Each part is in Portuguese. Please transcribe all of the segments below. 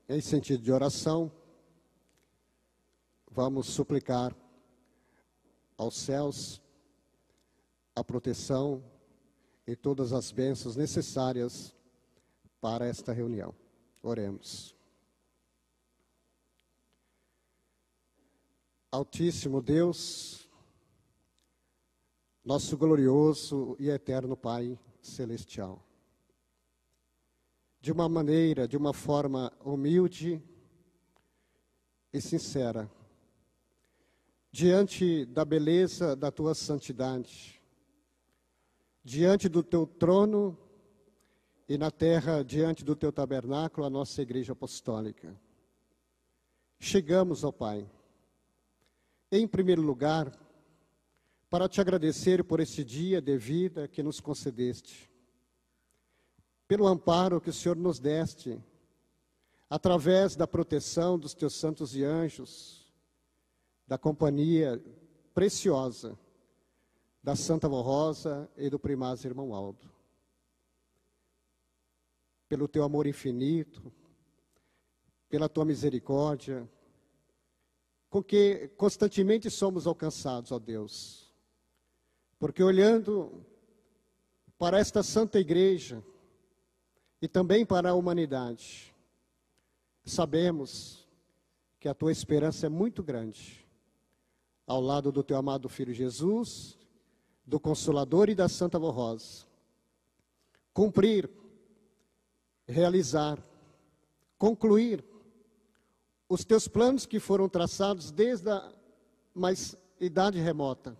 Em sentido de oração, vamos suplicar aos céus a proteção e todas as bênçãos necessárias para esta reunião. Oremos. Altíssimo Deus, nosso glorioso e eterno Pai Celestial, de uma maneira, de uma forma humilde e sincera, diante da beleza da Tua santidade, diante do Teu trono e na terra, diante do Teu tabernáculo, a nossa Igreja Apostólica. Chegamos, ó Pai, em primeiro lugar, para Te agradecer por esse dia de vida que nos concedeste, pelo amparo que o Senhor nos deste, através da proteção dos Teus santos e anjos, da companhia preciosa da Santa Vó Rosa e do primaz irmão Aldo. Pelo Teu amor infinito, pela Tua misericórdia, com que constantemente somos alcançados, ó Deus. Porque olhando para esta Santa Igreja e também para a humanidade, sabemos que a Tua esperança é muito grande, ao lado do Teu amado Filho Jesus, do Consolador e da Santa Vó Rosa. Cumprir, realizar, concluir os Teus planos que foram traçados desde a mais idade remota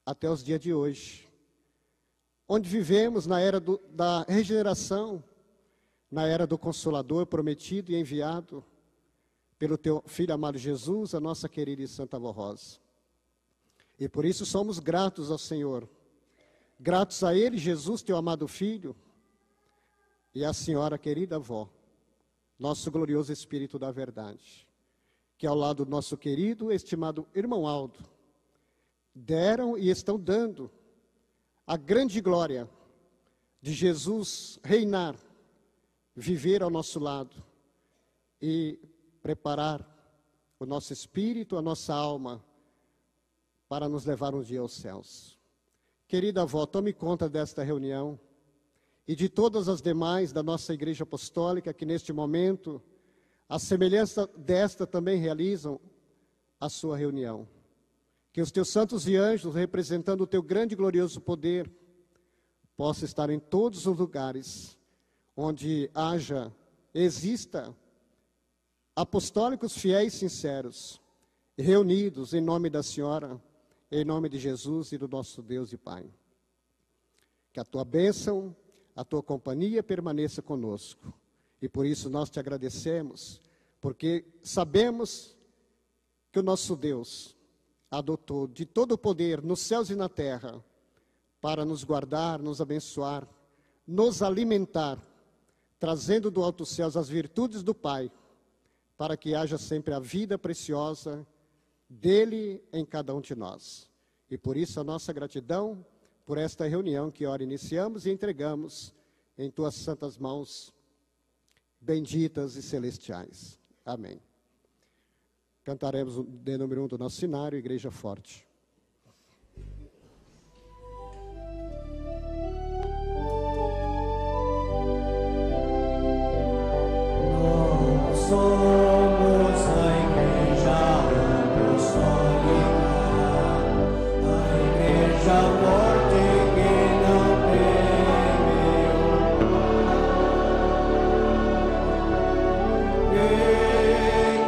até os dias de hoje, onde vivemos na era da regeneração, na era do Consolador prometido e enviado pelo Teu Filho amado Jesus, a nossa querida e Santa Vó Rosa. E por isso somos gratos ao Senhor, gratos a Ele, Jesus, Teu amado Filho, e à Senhora querida Avó, nosso glorioso Espírito da Verdade, que ao lado do nosso querido, estimado irmão Aldo, deram e estão dando a grande glória de Jesus reinar, viver ao nosso lado e preparar o nosso espírito, a nossa alma, para nos levar um dia aos céus. Querida avó, tome conta desta reunião e de todas as demais da nossa Igreja Apostólica que neste momento, à semelhança desta, também realizam a sua reunião. Que os Teus santos e anjos, representando o Teu grande e glorioso poder, possam estar em todos os lugares onde exista apostólicos fiéis e sinceros, reunidos em nome da Senhora, em nome de Jesus e do nosso Deus e Pai. Que a Tua bênção, a Tua companhia permaneça conosco. E por isso nós Te agradecemos, porque sabemos que o nosso Deus adotou de todo o poder nos céus e na terra para nos guardar, nos abençoar, nos alimentar, trazendo do alto céus as virtudes do Pai, para que haja sempre a vida preciosa dele em cada um de nós. E por isso a nossa gratidão por esta reunião que ora iniciamos e entregamos em Tuas santas mãos, benditas e celestiais. Amém. Cantaremos o de número 1 do nosso cenário, Igreja Forte. Nós somos a Igreja Apostólica, a Igreja forte que não teme,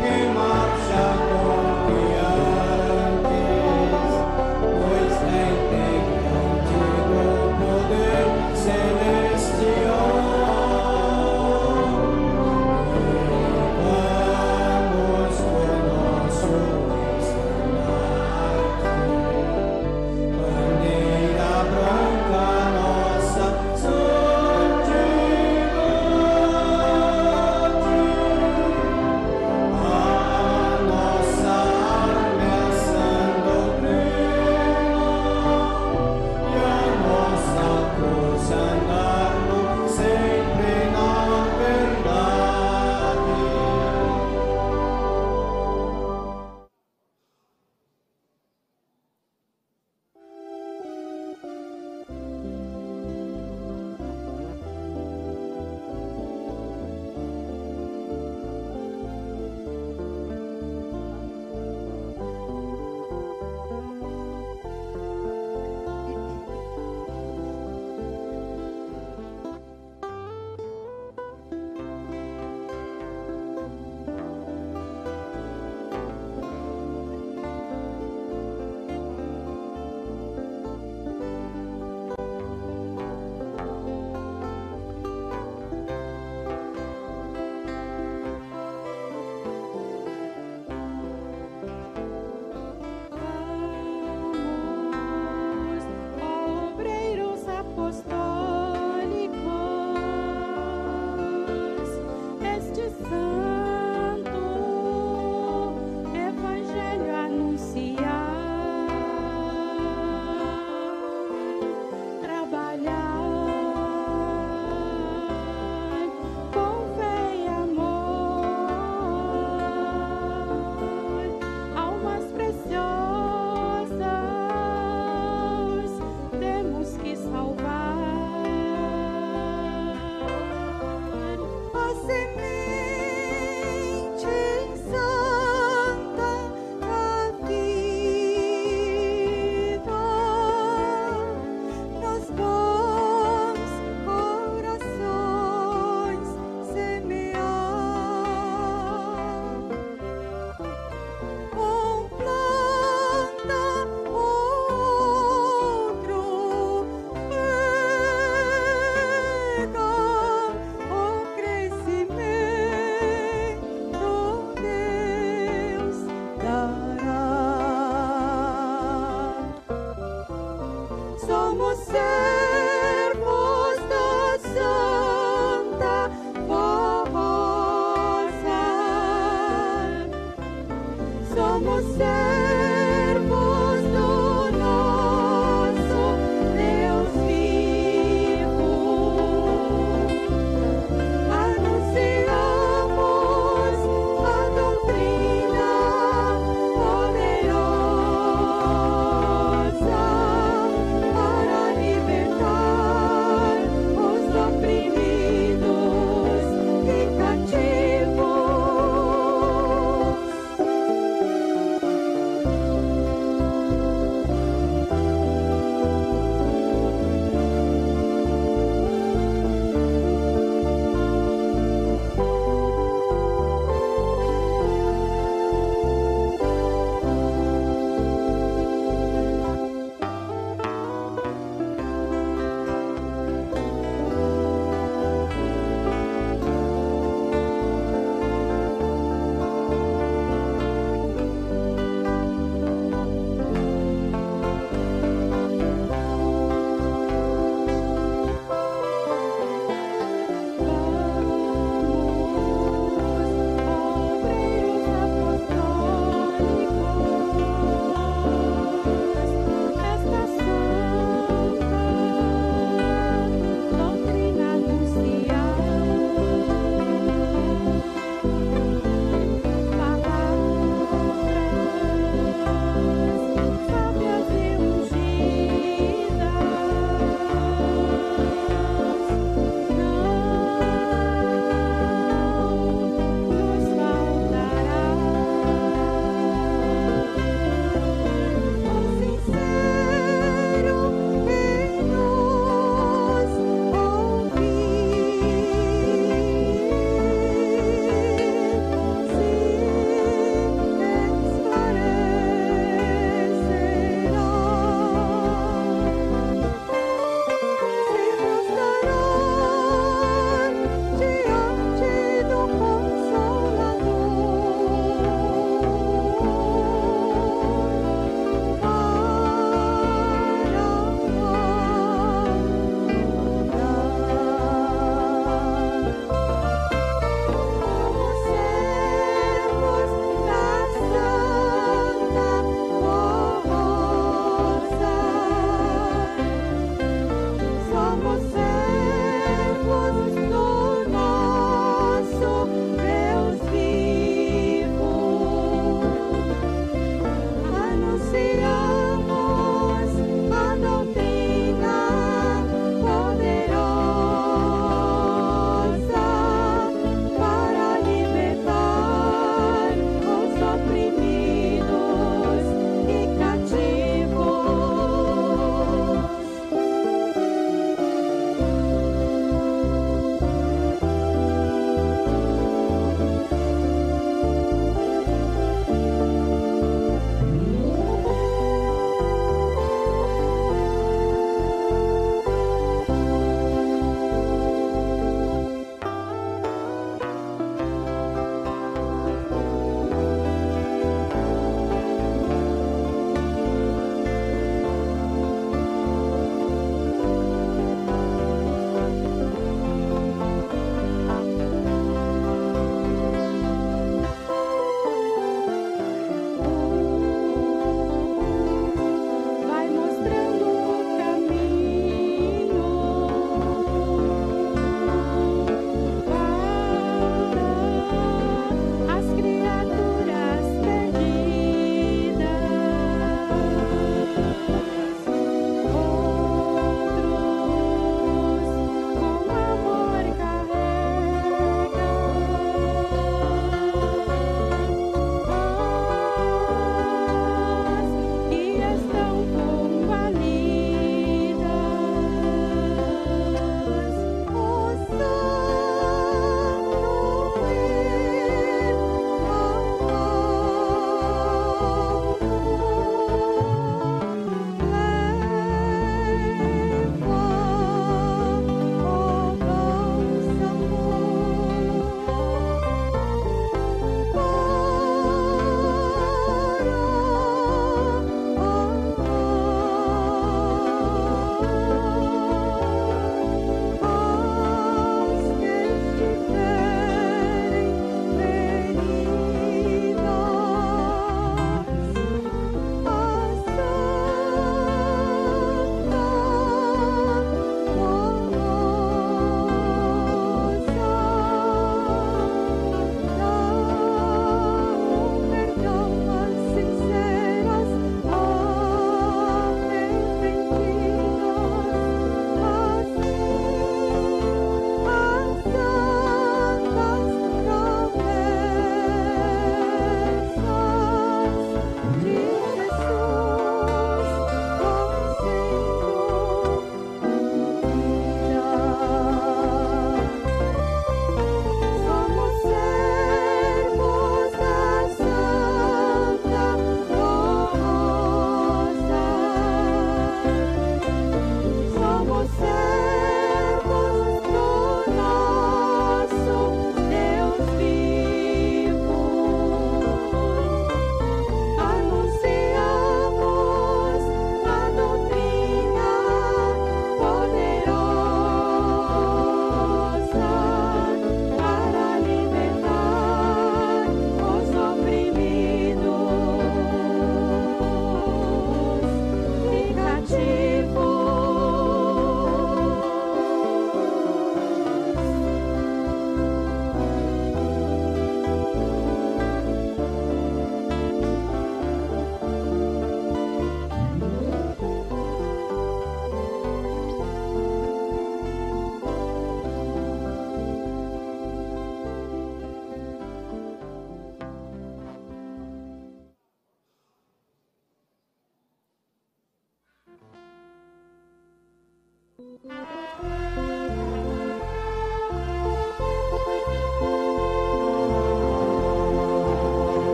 que marcha confiantes, pois tem contigo poder celestial.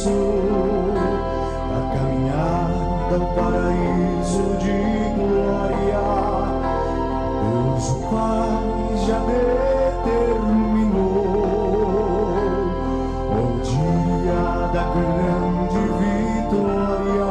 começou a caminhada ao paraíso de glória. Deus o Pai já determinou o dia da grande vitória.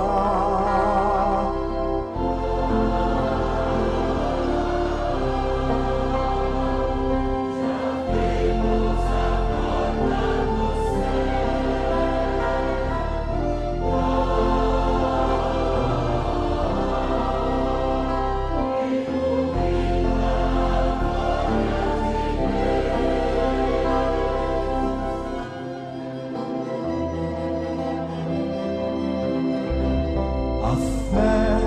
A fé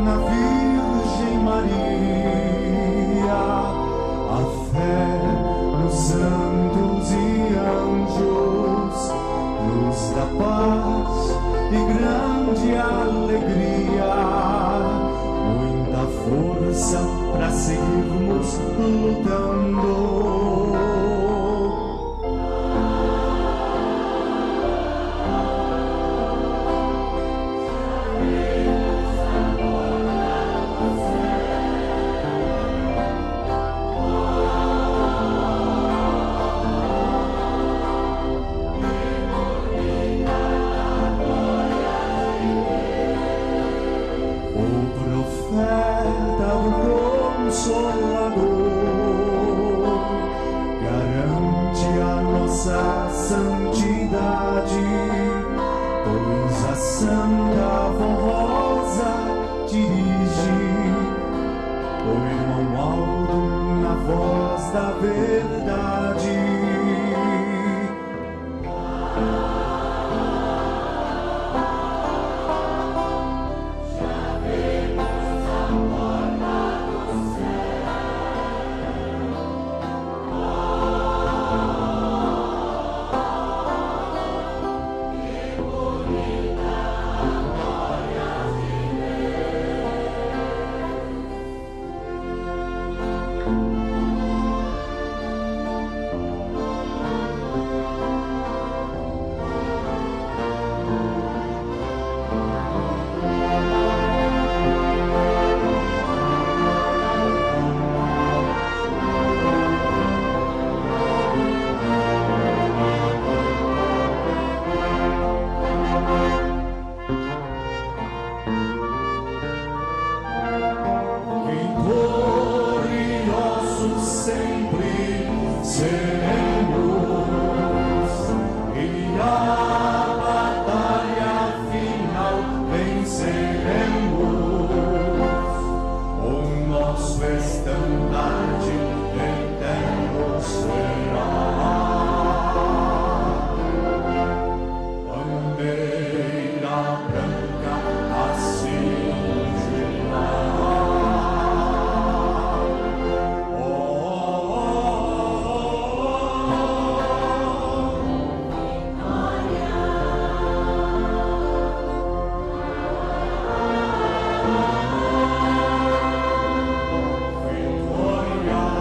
na Virgem Maria, a fé nos santos e anjos, nos dá paz e grande alegria, muita força para seguirmos lutando. Profeta do Consolador garante a nossa santidade, pois a Santa Rosa dirige o irmão Aldo na voz da verdade. Sempre seremos, e a batalha final venceremos. O nosso estandarte eterno será. Bandeira branca assim cingilará. Vitória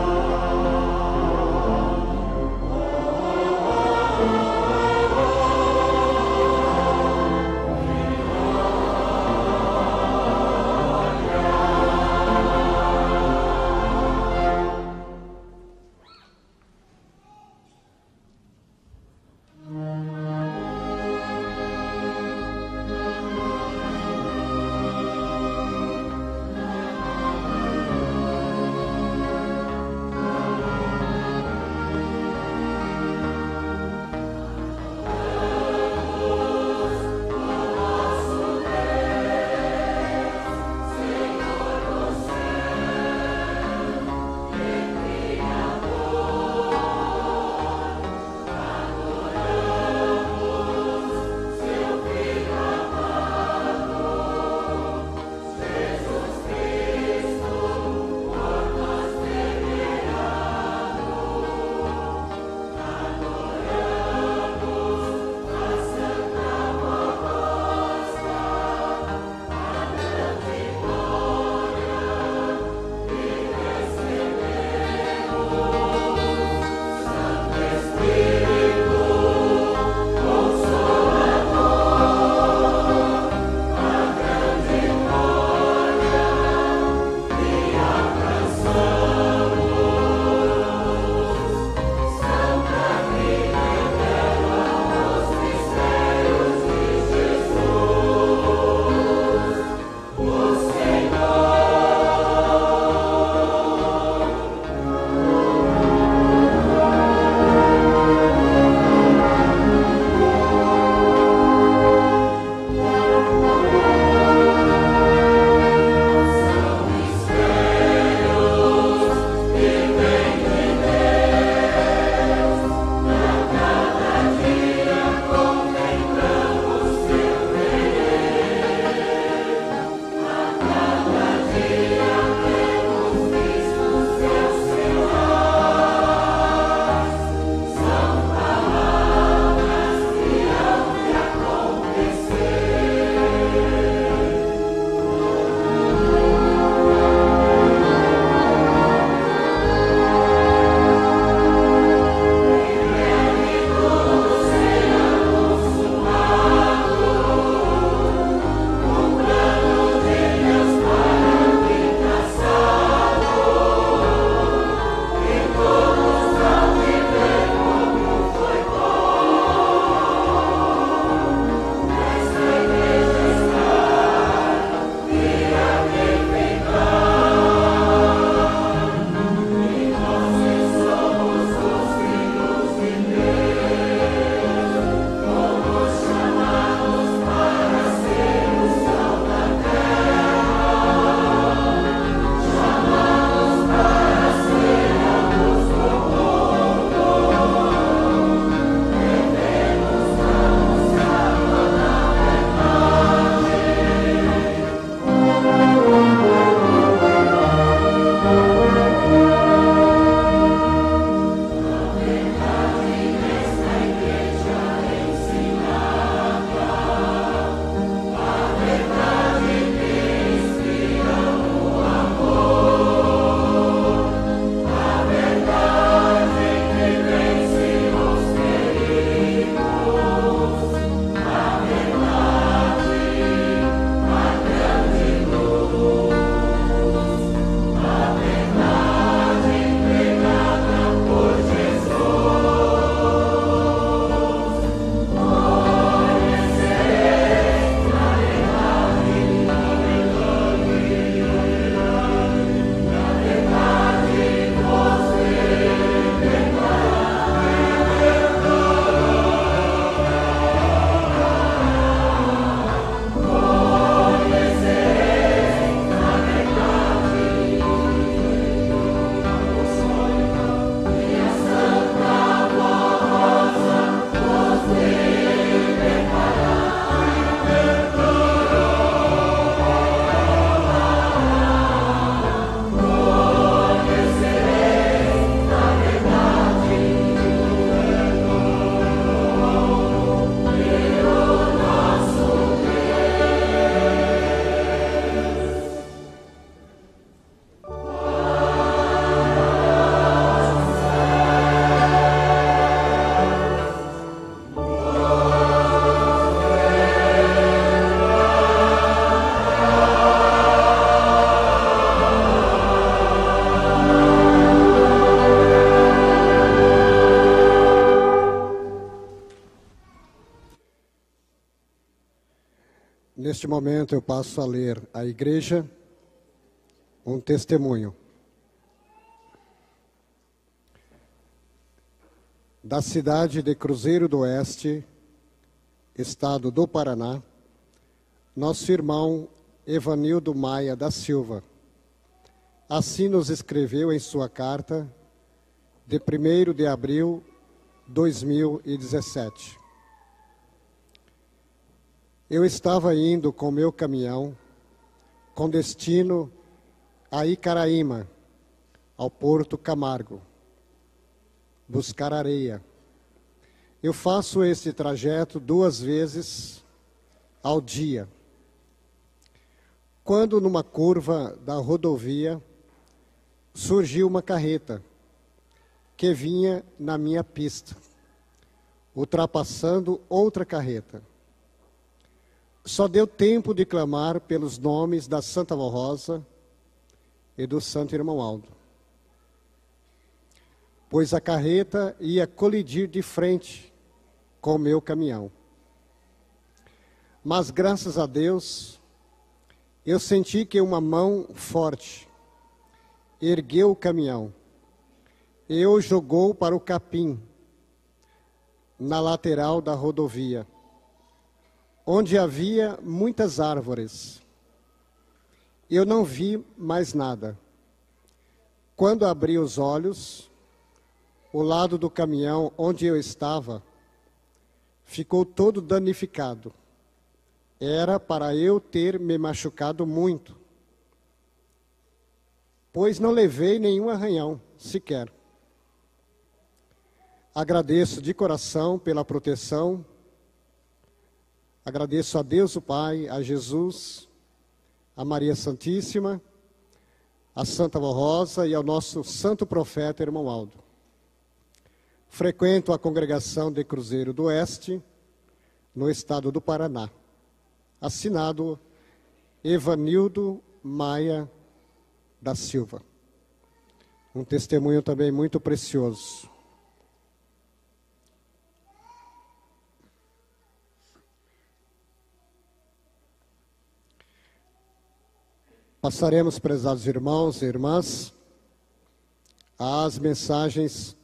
Neste momento eu passo a ler à igreja um testemunho da cidade de Cruzeiro do Oeste, estado do Paraná, nosso irmão Evanildo Maia da Silva. Assim nos escreveu em sua carta de 1º de abril de 2017. Eu estava indo com meu caminhão com destino a Icaraíma, ao Porto Camargo, buscar areia. Eu faço este trajeto 2 vezes ao dia. Quando numa curva da rodovia surgiu uma carreta que vinha na minha pista, ultrapassando outra carreta. Só deu tempo de clamar pelos nomes da Santa Vó Rosa e do Santo Irmão Aldo, pois a carreta ia colidir de frente com o meu caminhão. Mas graças a Deus, eu senti que uma mão forte ergueu o caminhão e o jogou para o capim, na lateral da rodovia, onde havia muitas árvores. Eu não vi mais nada. Quando abri os olhos, o lado do caminhão onde eu estava ficou todo danificado. Era para eu ter me machucado muito, pois não levei nenhum arranhão sequer. Agradeço de coração pela proteção. Agradeço a Deus o Pai, a Jesus, a Maria Santíssima, a Santa Vó Rosa e ao nosso santo profeta, irmão Aldo. Frequento a congregação de Cruzeiro do Oeste, no estado do Paraná. Assinado Evanildo Maia da Silva. Um testemunho também muito precioso. Passaremos, prezados irmãos e irmãs, às mensagens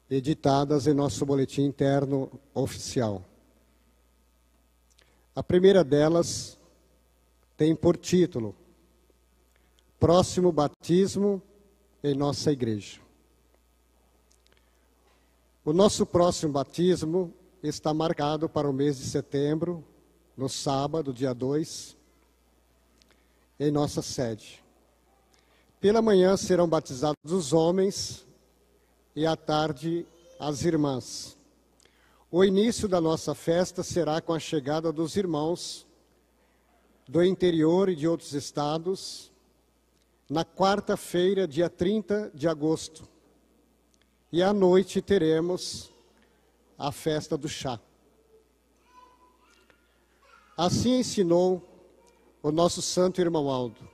editadas em nosso boletim interno oficial. A primeira delas tem por título: Próximo batismo em nossa igreja. O nosso próximo batismo está marcado para o mês de setembro, no sábado, dia 2, em nossa sede. Pela manhã serão batizados os homens e à tarde as irmãs. O início da nossa festa será com a chegada dos irmãos do interior e de outros estados, na quarta-feira, dia 30 de agosto. E à noite teremos a festa do chá. Assim ensinou o nosso santo irmão Aldo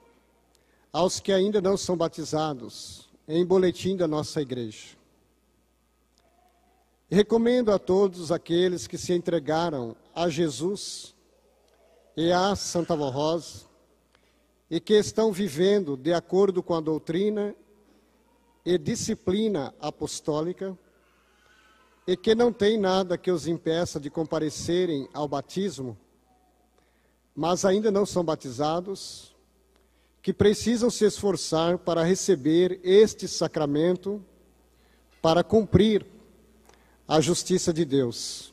aos que ainda não são batizados, em boletim da nossa igreja. Recomendo a todos aqueles que se entregaram a Jesus e à Santa Vó Rosa e que estão vivendo de acordo com a doutrina e disciplina apostólica e que não tem nada que os impeça de comparecerem ao batismo, mas ainda não são batizados, que precisam se esforçar para receber este sacramento, para cumprir a justiça de Deus.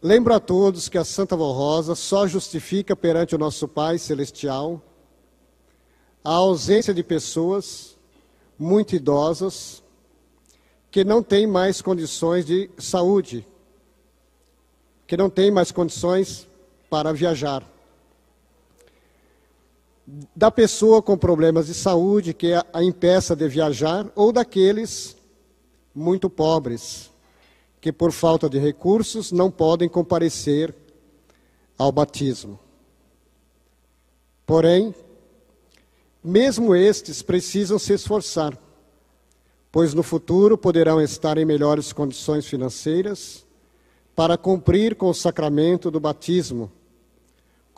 Lembro a todos que a Santa Vó Rosa só justifica perante o nosso Pai Celestial a ausência de pessoas muito idosas que não têm mais condições de saúde, que não têm mais condições para viajar. Da pessoa com problemas de saúde que a impeça de viajar, ou daqueles muito pobres, que por falta de recursos não podem comparecer ao batismo. Porém, mesmo estes precisam se esforçar, pois no futuro poderão estar em melhores condições financeiras para cumprir com o sacramento do batismo,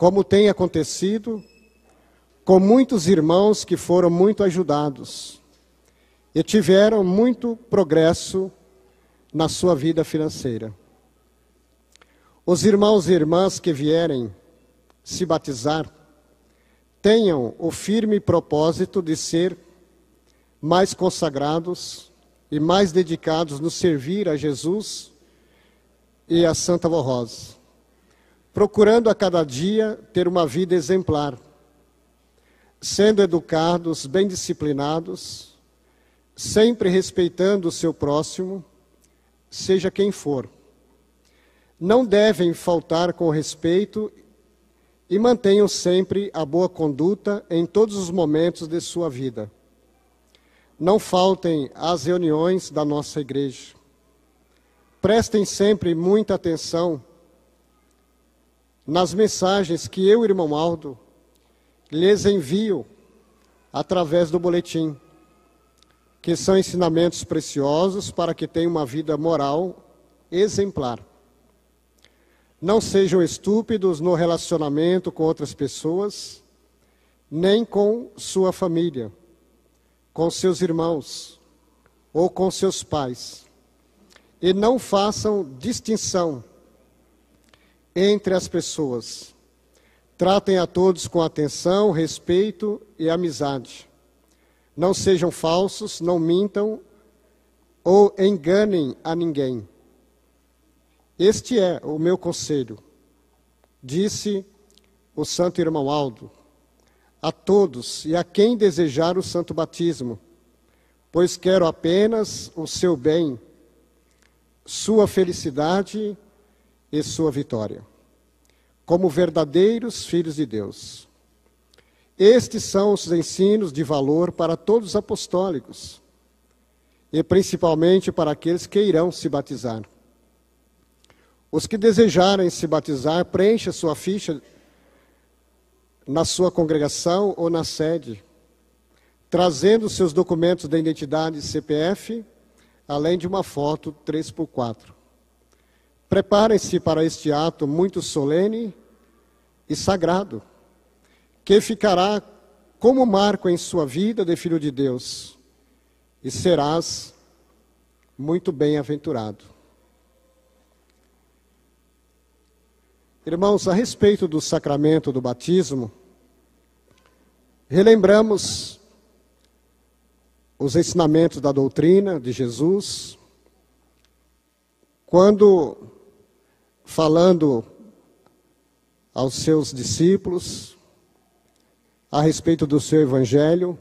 como tem acontecido com muitos irmãos que foram muito ajudados e tiveram muito progresso na sua vida financeira. Os irmãos e irmãs que vierem se batizar, tenham o firme propósito de ser mais consagrados e mais dedicados no servir a Jesus e a Santa Vó Rosa, procurando a cada dia ter uma vida exemplar, sendo educados, bem disciplinados, sempre respeitando o seu próximo, seja quem for. Não devem faltar com respeito e mantenham sempre a boa conduta em todos os momentos de sua vida. Não faltem às reuniões da nossa igreja. Prestem sempre muita atenção nas mensagens que eu, irmão Aldo, lhes envio através do boletim, que são ensinamentos preciosos para que tenham uma vida moral exemplar. Não sejam estúpidos no relacionamento com outras pessoas, nem com sua família, com seus irmãos ou com seus pais. E não façam distinção entre as pessoas. Tratem a todos com atenção, respeito e amizade. Não sejam falsos, não mintam ou enganem a ninguém. Este é o meu conselho, disse o santo irmão Aldo, a todos e a quem desejar o santo batismo, pois quero apenas o seu bem, sua felicidade e sua vitória, como verdadeiros filhos de Deus. Estes são os ensinos de valor para todos os apostólicos, e principalmente para aqueles que irão se batizar. Os que desejarem se batizar, preencha sua ficha na sua congregação ou na sede, trazendo seus documentos de identidade e CPF, além de uma foto 3x4. Preparem-se para este ato muito solene e sagrado, que ficará como marco em sua vida de filho de Deus, e serás muito bem-aventurado. Irmãos, a respeito do sacramento do batismo, relembramos os ensinamentos da doutrina de Jesus, quando, falando aos seus discípulos a respeito do seu evangelho,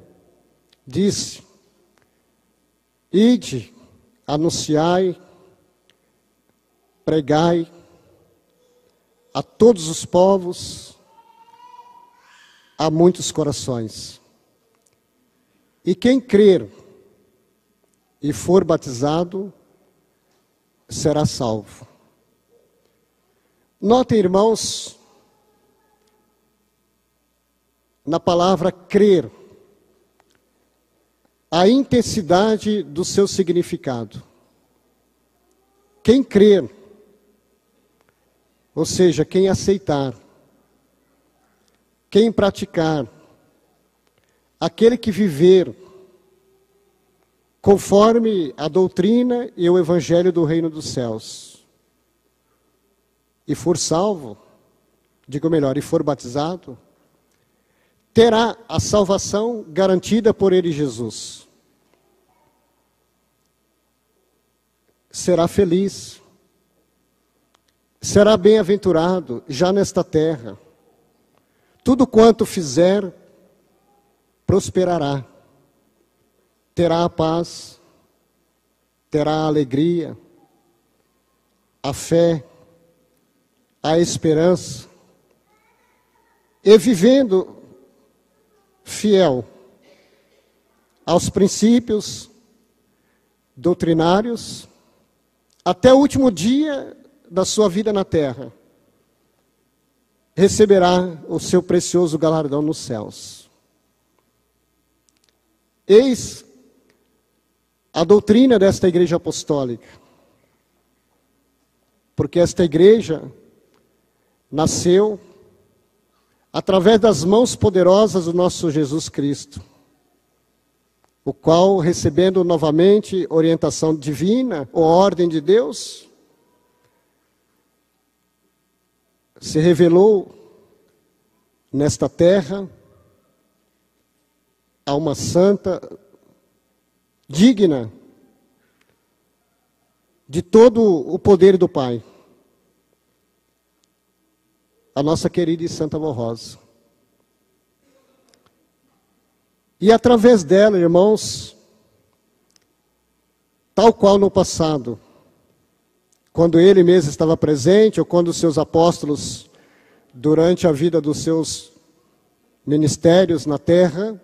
disse: ide, anunciai, pregai a todos os povos, a muitos corações. E quem crer e for batizado, será salvo. Notem, irmãos, na palavra crer, a intensidade do seu significado. Quem crer, ou seja, quem aceitar, quem praticar, aquele que viver conforme a doutrina e o evangelho do reino dos céus, e for salvo, digo melhor, e for batizado, terá a salvação garantida por ele, Jesus. Será feliz, será bem-aventurado já nesta terra. Tudo quanto fizer, prosperará. Terá a paz, terá a alegria, a fé, a esperança. E vivendo fiel aos princípios doutrinários, até o último dia da sua vida na terra, receberá o seu precioso galardão nos céus. Eis a doutrina desta igreja apostólica, porque esta igreja nasceu através das mãos poderosas do nosso Jesus Cristo, o qual, recebendo novamente orientação divina, ou ordem de Deus, se revelou nesta terra a uma santa digna de todo o poder do Pai, a nossa querida e santa Avó Rosa. E através dela, irmãos, tal qual no passado, quando ele mesmo estava presente, ou quando os seus apóstolos, durante a vida dos seus ministérios na terra,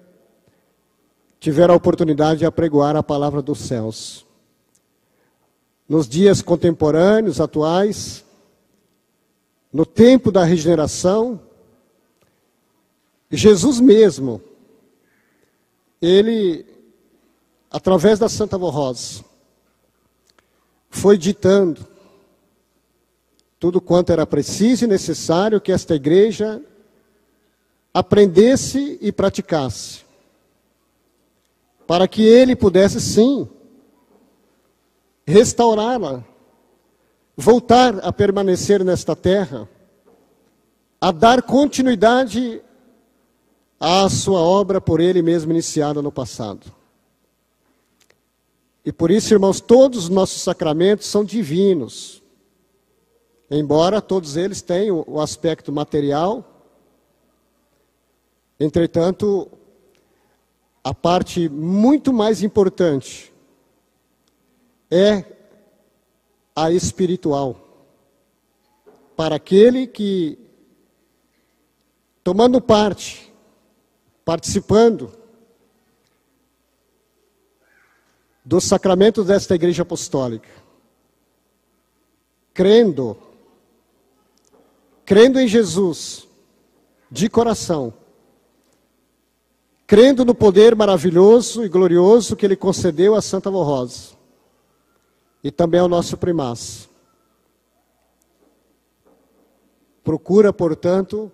tiveram a oportunidade de apregoar a palavra dos céus. Nos dias contemporâneos, atuais, no tempo da regeneração, Jesus mesmo, ele, através da Santa Avó Rosa, foi ditando tudo quanto era preciso e necessário que esta igreja aprendesse e praticasse, para que ele pudesse, sim, restaurá-la, voltar a permanecer nesta terra, a dar continuidade à sua obra por ele mesmo iniciada no passado. E por isso, irmãos, todos os nossos sacramentos são divinos, embora todos eles tenham o aspecto material. Entretanto, a parte muito mais importante é a espiritual, para aquele que, tomando parte, participando dos sacramentos desta Igreja Apostólica, crendo em Jesus, de coração, crendo no poder maravilhoso e glorioso que Ele concedeu a Santa Avó Rosa, e também ao nosso primaz. Procura, portanto,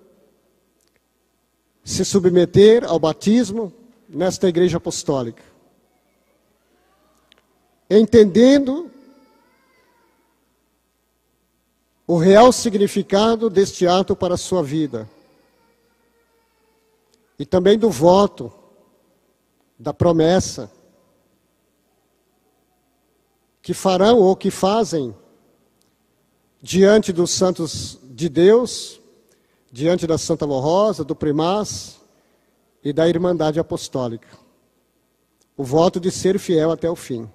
se submeter ao batismo nesta Igreja Apostólica, entendendo o real significado deste ato para a sua vida, e também do voto, da promessa, que farão ou que fazem diante dos santos de Deus, diante da Santa Avó Rosa, do primaz e da Irmandade Apostólica. O voto de ser fiel até o fim.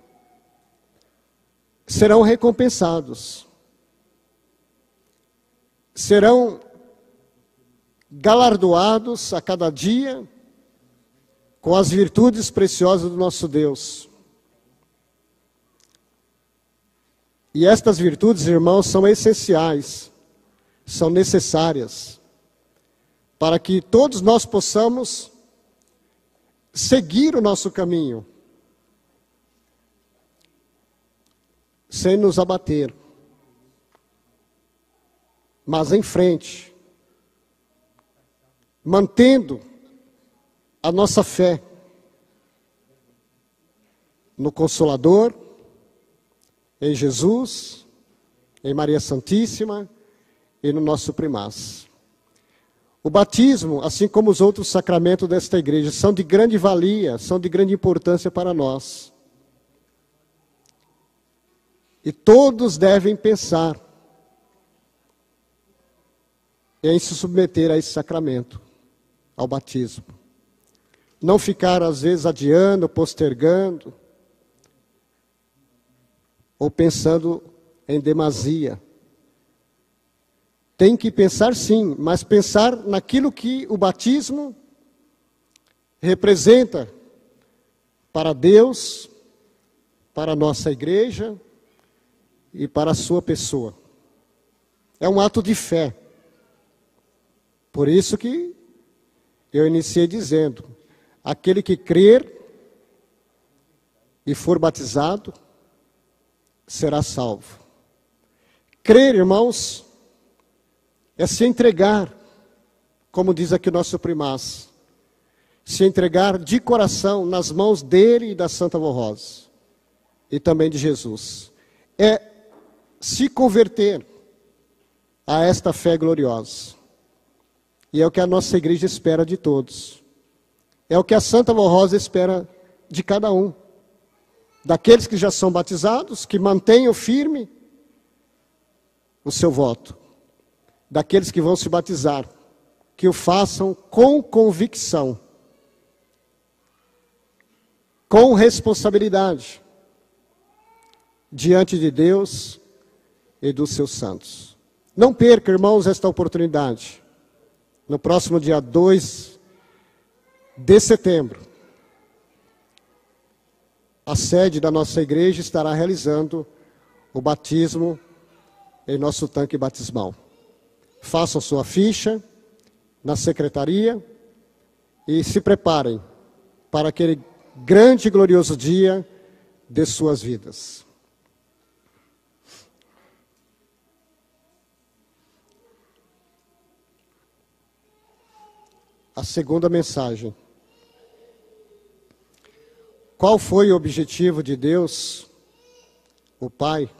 Serão recompensados. Serão galardoados a cada dia com as virtudes preciosas do nosso Deus. E estas virtudes, irmãos, são essenciais, são necessárias, para que todos nós possamos seguir o nosso caminho, sem nos abater, mas em frente, mantendo a nossa fé no Consolador, em Jesus, em Maria Santíssima e no nosso primaz. O batismo, assim como os outros sacramentos desta igreja, são de grande valia, são de grande importância para nós. E todos devem pensar em se submeter a esse sacramento, ao batismo. Não ficar, às vezes, adiando, postergando, ou pensando em demasia. Tem que pensar sim, mas pensar naquilo que o batismo representa para Deus, para a nossa igreja e para a sua pessoa. É um ato de fé. Por isso que eu iniciei dizendo, aquele que crer e for batizado, será salvo. Crer, irmãos, é se entregar como diz aqui o nosso primaz, se entregar de coração nas mãos dele e da Santa Vó Rosa, e também de Jesus. É se converter a esta fé gloriosa. E é o que a nossa igreja espera de todos. É o que a Santa Vó Rosa espera de cada um. Daqueles que já são batizados, que mantenham firme o seu voto. Daqueles que vão se batizar, que o façam com convicção, com responsabilidade, diante de Deus e dos seus santos. Não perca, irmãos, esta oportunidade. No próximo dia 2 de setembro, a sede da nossa igreja estará realizando o batismo em nosso tanque batismal. Façam sua ficha na secretaria e se preparem para aquele grande e glorioso dia de suas vidas. A segunda mensagem. Qual foi o objetivo de Deus, o Pai,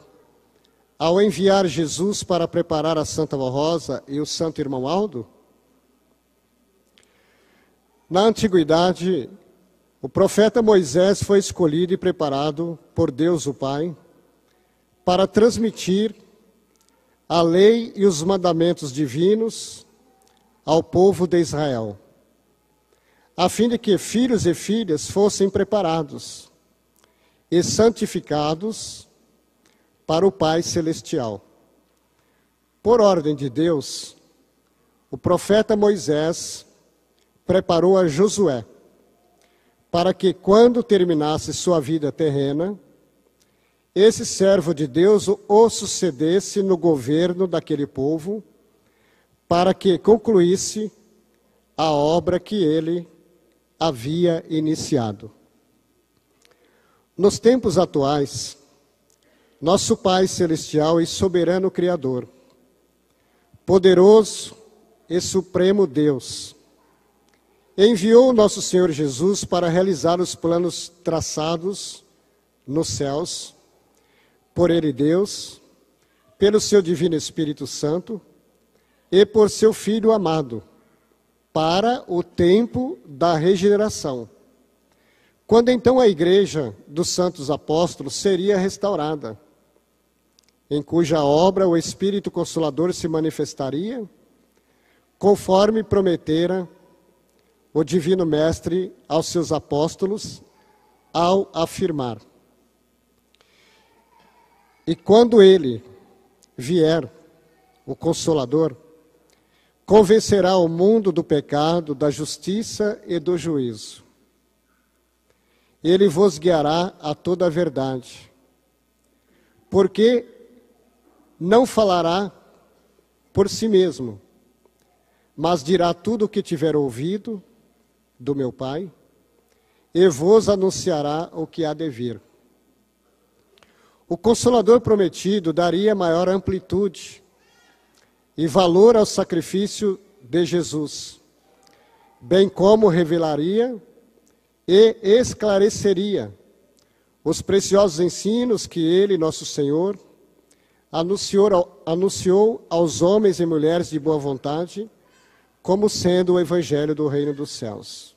ao enviar Jesus para preparar a Santa Vó Rosa e o Santo Irmão Aldo? Na antiguidade, o profeta Moisés foi escolhido e preparado por Deus, o Pai, para transmitir a lei e os mandamentos divinos ao povo de Israel, a fim de que filhos e filhas fossem preparados e santificados para o Pai Celestial. Por ordem de Deus, o profeta Moisés preparou a Josué para que, quando terminasse sua vida terrena, esse servo de Deus o sucedesse no governo daquele povo, para que concluísse a obra que ele havia iniciado. Nos tempos atuais, nosso Pai Celestial e soberano Criador, poderoso e supremo Deus, enviou nosso Senhor Jesus para realizar os planos traçados nos céus, por Ele Deus, pelo seu Divino Espírito Santo e por seu Filho amado, para o tempo da regeneração, quando então a igreja dos santos apóstolos seria restaurada, em cuja obra o Espírito Consolador se manifestaria, conforme prometera o Divino Mestre aos seus apóstolos, ao afirmar: e quando ele vier, o Consolador, convencerá o mundo do pecado, da justiça e do juízo. Ele vos guiará a toda a verdade, porque não falará por si mesmo, mas dirá tudo o que tiver ouvido do meu Pai, e vos anunciará o que há de vir. O Consolador prometido daria maior amplitude e valor ao sacrifício de Jesus, bem como revelaria e esclareceria os preciosos ensinos que ele, nosso Senhor, anunciou aos homens e mulheres de boa vontade, como sendo o Evangelho do Reino dos Céus.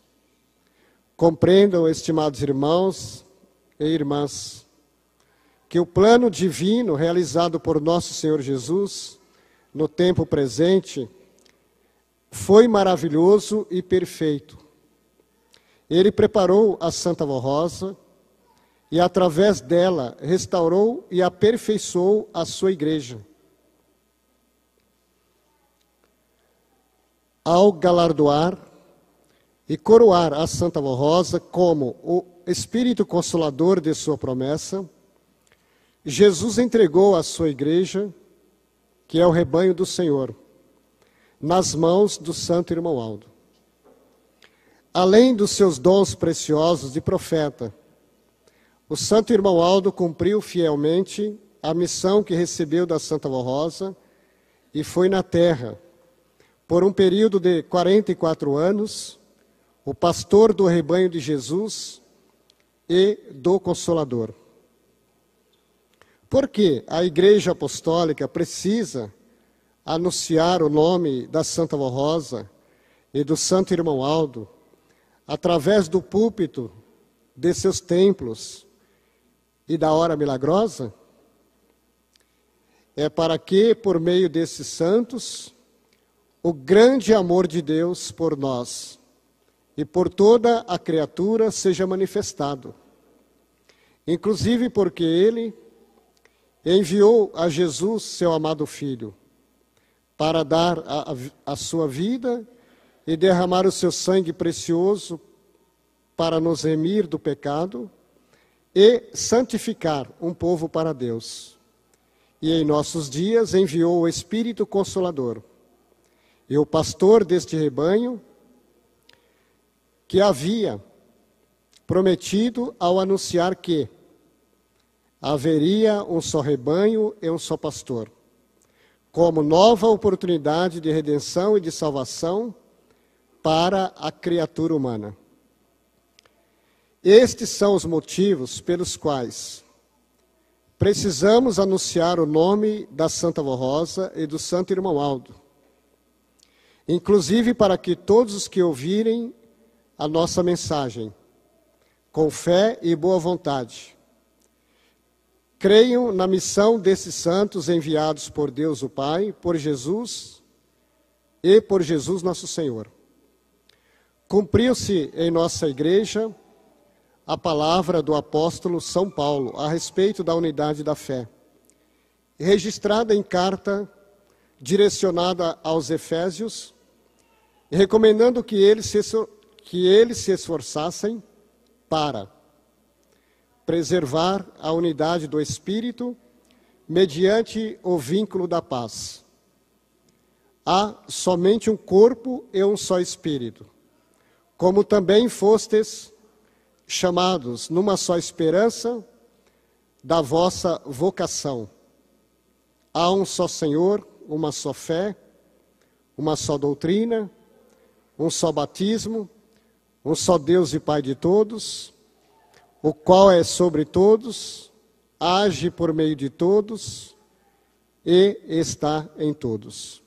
Compreendam, estimados irmãos e irmãs, que o plano divino realizado por nosso Senhor Jesus no tempo presente foi maravilhoso e perfeito. Ele preparou a Santa Vó Rosa e, através dela, restaurou e aperfeiçoou a sua igreja. Ao galardoar e coroar a Santa Vó Rosa como o Espírito Consolador de sua promessa, Jesus entregou a sua igreja, que é o rebanho do Senhor, nas mãos do Santo Irmão Aldo. Além dos seus dons preciosos de profeta, o Santo Irmão Aldo cumpriu fielmente a missão que recebeu da Santa Vó Rosa e foi na terra, por um período de 44 anos, o pastor do rebanho de Jesus e do Consolador. Por que a Igreja Apostólica precisa anunciar o nome da Santa Vó Rosa e do Santo Irmão Aldo através do púlpito de seus templos e da hora milagrosa? É para que, por meio desses santos, o grande amor de Deus por nós e por toda a criatura seja manifestado. Inclusive porque Ele enviou a Jesus, seu amado Filho, para dar a sua vida e derramar o seu sangue precioso para nos remir do pecado e santificar um povo para Deus. E em nossos dias enviou o Espírito Consolador. E o pastor deste rebanho, que havia prometido ao anunciar que haveria um só rebanho e um só pastor, como nova oportunidade de redenção e de salvação para a criatura humana. Estes são os motivos pelos quais precisamos anunciar o nome da Santa Vó Rosa e do Santo Irmão Aldo, inclusive para que todos os que ouvirem a nossa mensagem, com fé e boa vontade, creiam na missão desses santos enviados por Deus o Pai, por Jesus e por Jesus nosso Senhor. Cumpriu-se em nossa igreja a palavra do apóstolo São Paulo a respeito da unidade da fé, registrada em carta direcionada aos Efésios, recomendando que eles se esforçassem para preservar a unidade do Espírito mediante o vínculo da paz. Há somente um corpo e um só Espírito, como também fostes chamados numa só esperança da vossa vocação. Há um só Senhor, uma só fé, uma só doutrina, um só batismo, um só Deus e Pai de todos, o qual é sobre todos, age por meio de todos e está em todos.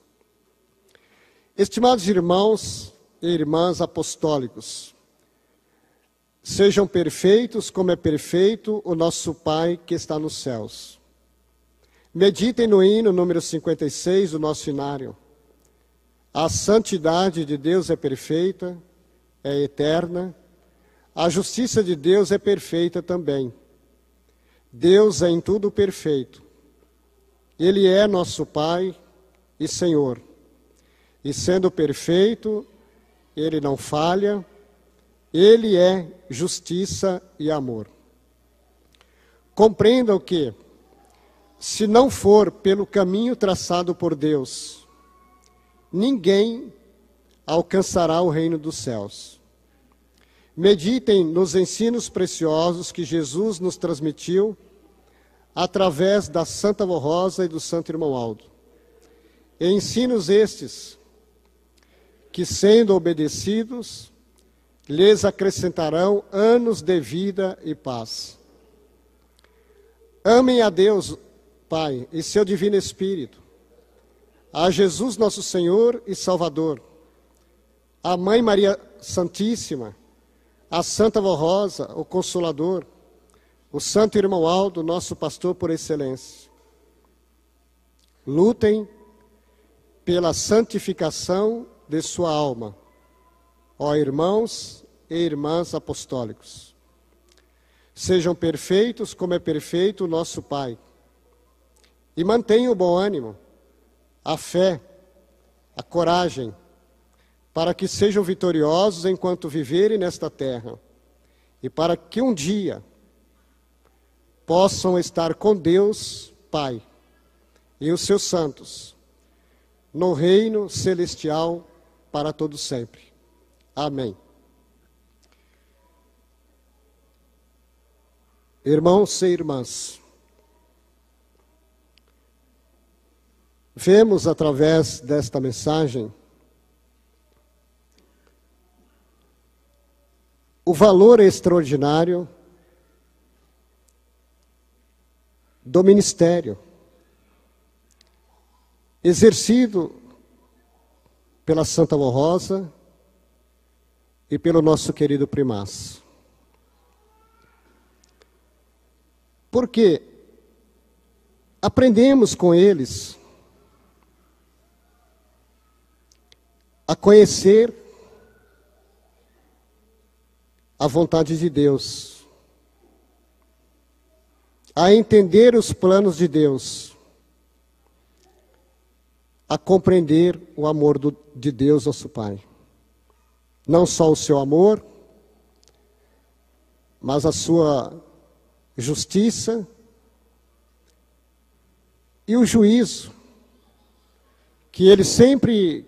Estimados irmãos e irmãs apostólicos, sejam perfeitos como é perfeito o nosso Pai que está nos céus. Meditem no hino número 56 do nosso inário. A santidade de Deus é perfeita, é eterna. A justiça de Deus é perfeita também. Deus é em tudo perfeito. Ele é nosso Pai e Senhor. E sendo perfeito, Ele não falha. Ele é justiça e amor. Compreendam que, se não for pelo caminho traçado por Deus, ninguém alcançará o reino dos céus. Meditem nos ensinos preciosos que Jesus nos transmitiu através da Santa Vó Rosa e do Santo Irmão Aldo. Ensinos estes que, sendo obedecidos, lhes acrescentarão anos de vida e paz. Amem a Deus, Pai, e seu Divino Espírito, a Jesus nosso Senhor e Salvador, a Mãe Maria Santíssima, a Santa Vó Rosa, o Consolador, o Santo Irmão Aldo, nosso pastor por excelência. Lutem pela santificação de sua alma, ó irmãos e irmãs apostólicos. Sejam perfeitos como é perfeito o nosso Pai. E mantenham o bom ânimo, a fé, a coragem, para que sejam vitoriosos enquanto viverem nesta terra, e para que um dia possam estar com Deus, Pai, e os seus santos, no reino celestial para todo sempre. Amém. Irmãos e irmãs, vemos através desta mensagem o valor extraordinário do ministério exercido pela Santa Honrosa e pelo nosso querido primaz. Porque aprendemos com eles a conhecer a vontade de Deus, a entender os planos de Deus, a compreender o amor de Deus, nosso Pai. Não só o seu amor, mas a sua justiça e o juízo, que Ele sempre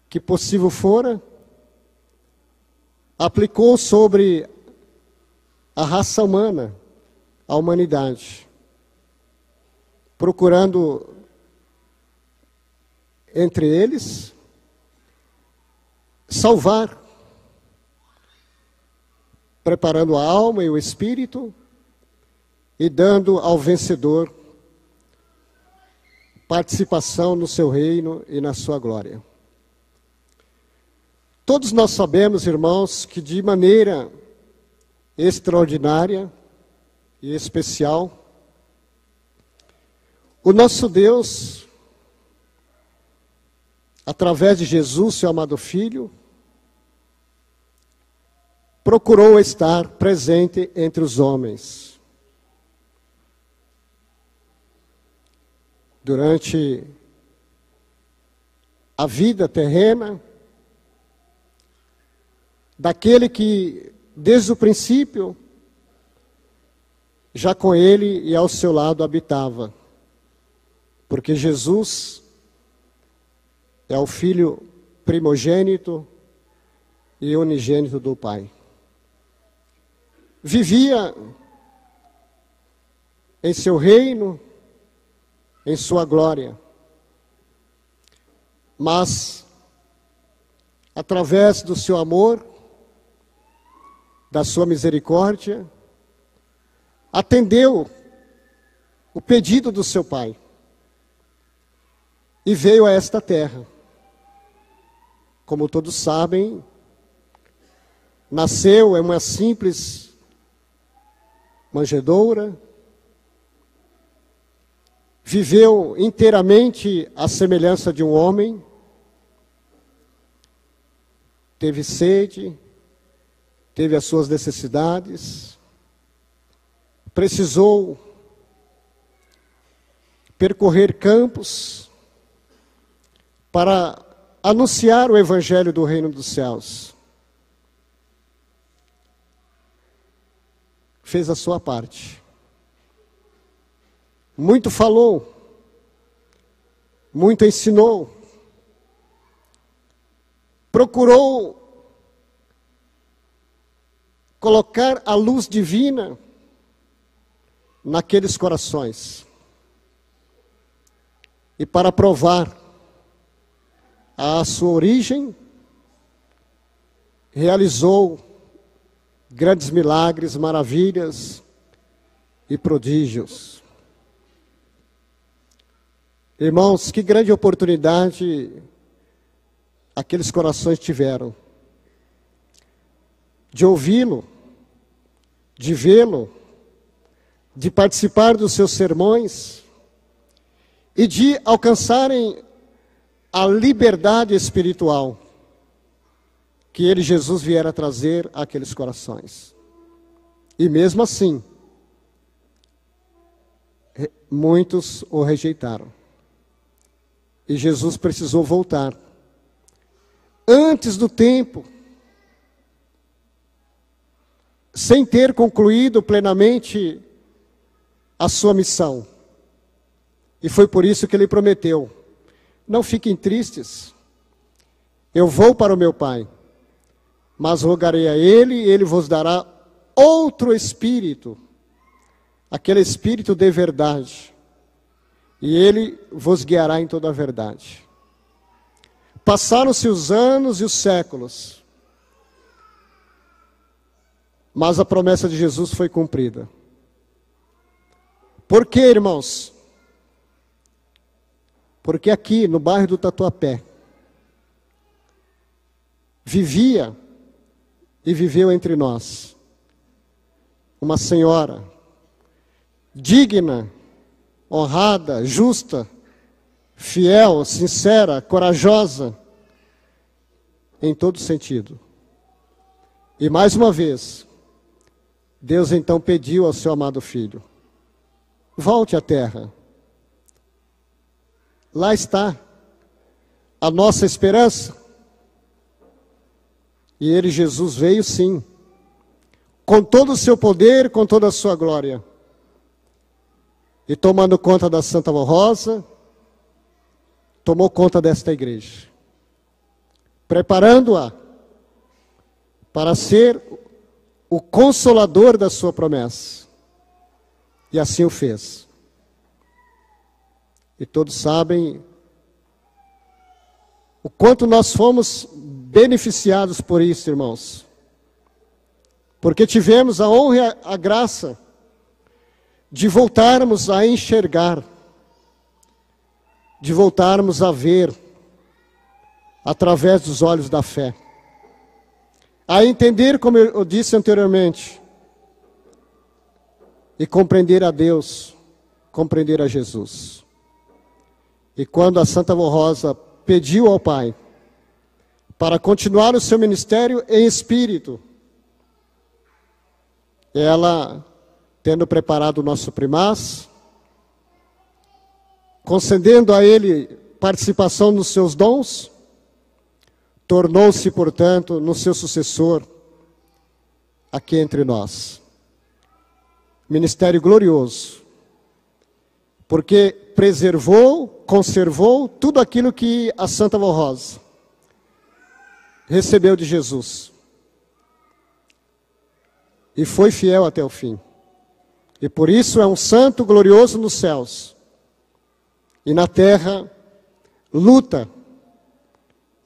que possível fora, aplicou sobre a raça humana, a humanidade, procurando entre eles salvar, preparando a alma e o espírito e dando ao vencedor participação no seu reino e na sua glória. Todos nós sabemos, irmãos, que de maneira extraordinária e especial, o nosso Deus, através de Jesus, seu amado Filho, procurou estar presente entre os homens. Durante a vida terrena, daquele que, desde o princípio, já com ele e ao seu lado habitava. Porque Jesus é o Filho primogênito e unigênito do Pai. Vivia em seu reino, em sua glória. Mas, através do seu amor, da sua misericórdia, atendeu o pedido do seu Pai e veio a esta terra. Como todos sabem, nasceu em uma simples manjedoura, viveu inteiramente à semelhança de um homem, teve sede, teve as suas necessidades, precisou percorrer campos para anunciar o evangelho do reino dos céus. Fez a sua parte. Muito falou, muito ensinou, procurou colocar a luz divina naqueles corações. E para provar a sua origem, realizou grandes milagres, maravilhas e prodígios. Irmãos, que grande oportunidade aqueles corações tiveram de ouvi-lo, de vê-lo, de participar dos seus sermões e de alcançarem a liberdade espiritual que ele, Jesus, viera trazer àqueles corações. E mesmo assim, muitos o rejeitaram. E Jesus precisou voltar antes do tempo, sem ter concluído plenamente a sua missão. E foi por isso que ele prometeu: não fiquem tristes, eu vou para o meu Pai, mas rogarei a Ele, e Ele vos dará outro Espírito, aquele Espírito de verdade, e Ele vos guiará em toda a verdade. Passaram-se os anos e os séculos, mas a promessa de Jesus foi cumprida. Por quê, irmãos? Porque aqui no bairro do Tatuapé vivia e viveu entre nós uma senhora digna, honrada, justa, fiel, sincera, corajosa, em todo sentido. E mais uma vez, Deus então pediu ao seu amado filho: volte à terra. Lá está a nossa esperança. E ele, Jesus, veio sim, com todo o seu poder, com toda a sua glória. E tomando conta da Santa Vó Rosa, tomou conta desta igreja, preparando-a para ser o consolador da sua promessa. E assim o fez. E todos sabem o quanto nós fomos beneficiados por isso, irmãos. Porque tivemos a honra e a graça de voltarmos a enxergar, de voltarmos a ver através dos olhos da fé, a entender, como eu disse anteriormente, e compreender a Deus, compreender a Jesus. E quando a Santa Vó Rosa pediu ao Pai para continuar o seu ministério em espírito, ela, tendo preparado o nosso primaz, concedendo a ele participação nos seus dons, tornou-se, portanto, no seu sucessor aqui entre nós. Ministério glorioso, porque preservou, conservou tudo aquilo que a Santa Vó Rosa recebeu de Jesus. E foi fiel até o fim. E por isso é um santo glorioso nos céus. E na terra, luta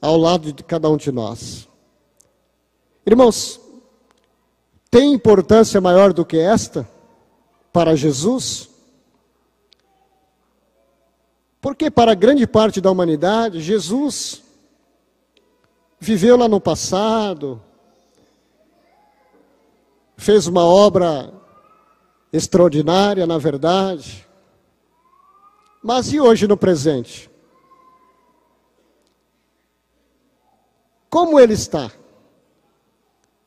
ao lado de cada um de nós. Irmãos, tem importância maior do que esta para Jesus? Porque para grande parte da humanidade, Jesus viveu lá no passado, fez uma obra extraordinária, na verdade. Mas e hoje no presente? Como ele está?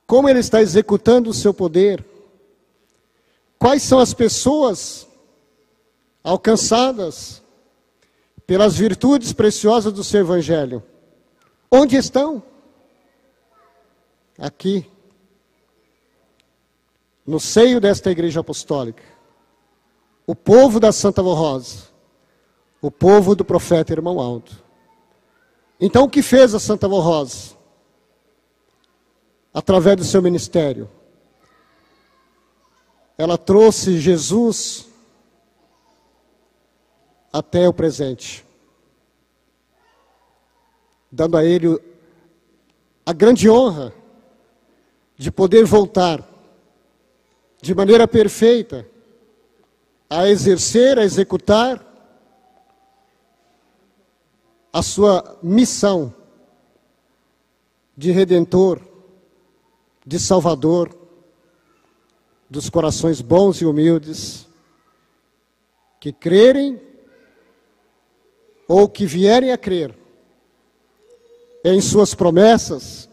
Como ele está executando o seu poder? Quais são as pessoas alcançadas pelas virtudes preciosas do seu Evangelho? Onde estão? Aqui, no seio desta igreja apostólica, o povo da Santa Vó Rosa, o povo do profeta Irmão Aldo. Então o que fez a Santa Vó Rosa? Através do seu ministério, ela trouxe Jesus até o presente, dando a ele a grande honra de poder voltar de maneira perfeita a exercer, a executar a sua missão de redentor, de salvador dos corações bons e humildes que crerem ou que vierem a crer em suas promessas,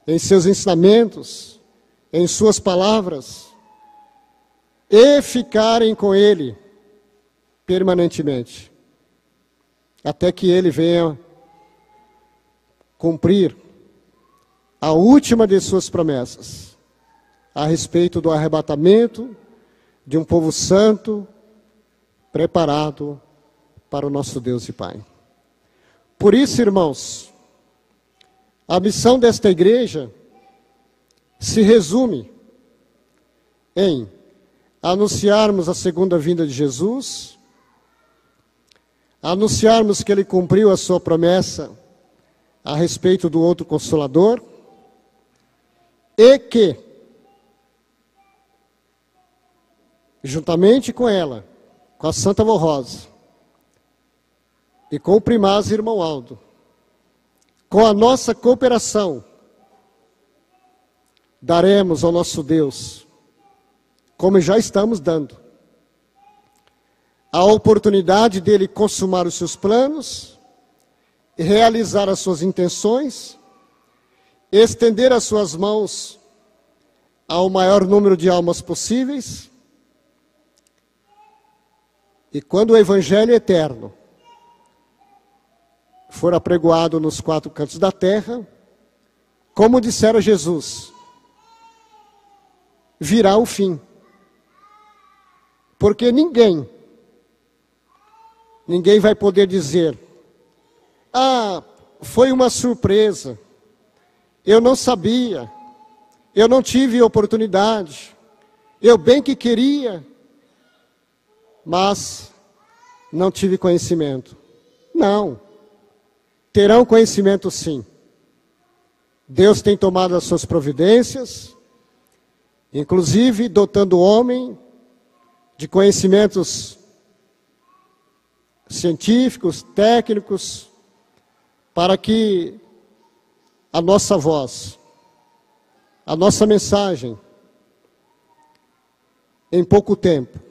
em seus ensinamentos, em suas palavras, e ficarem com ele permanentemente, até que ele venha cumprir a última de suas promessas, a respeito do arrebatamento de um povo santo, preparado para o nosso Deus e Pai. Por isso, irmãos, a missão desta igreja se resume em anunciarmos a segunda vinda de Jesus, anunciarmos que ele cumpriu a sua promessa a respeito do outro Consolador, e que juntamente com ela, com a Santa Vó Rosa, e com o primaz irmão Aldo, com a nossa cooperação, daremos ao nosso Deus, como já estamos dando, a oportunidade dele consumar os seus planos, realizar as suas intenções, estender as suas mãos ao maior número de almas possíveis, e quando o Evangelho eterno for apregoado nos 4 cantos da terra, como dissera Jesus, virá o fim. Porque ninguém vai poder dizer, foi uma surpresa, eu não sabia, eu não tive oportunidade, eu bem que queria, mas não tive conhecimento. Não, terão conhecimento sim. Deus tem tomado as suas providências, inclusive dotando o homem de conhecimentos científicos, técnicos, para que a nossa voz, a nossa mensagem, em pouco tempo,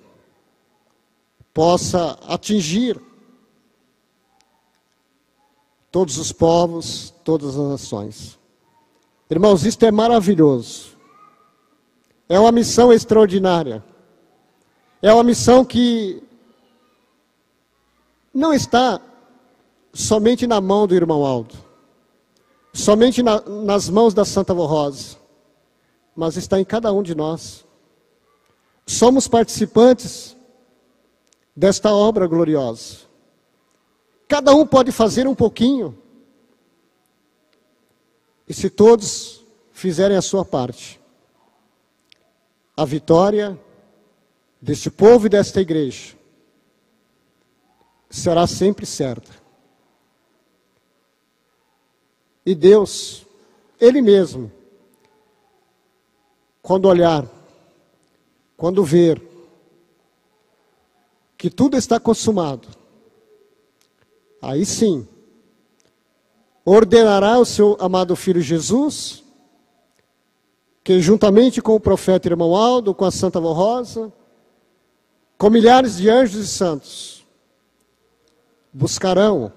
possa atingir todos os povos, todas as nações. Irmãos, isto é maravilhoso. É uma missão extraordinária. É uma missão que não está somente na mão do irmão Aldo, somente nas mãos da Santa Vó Rosa, mas está em cada um de nós. Somos participantes desta obra gloriosa. Cada um pode fazer um pouquinho, e se todos fizerem a sua parte, a vitória deste povo e desta igreja será sempre certa. E Deus, Ele mesmo, quando olhar, quando ver que tudo está consumado, aí sim, ordenará o seu amado Filho Jesus, que juntamente com o profeta irmão Aldo, com a Santa Vó Rosa, com milhares de anjos e santos, buscarão,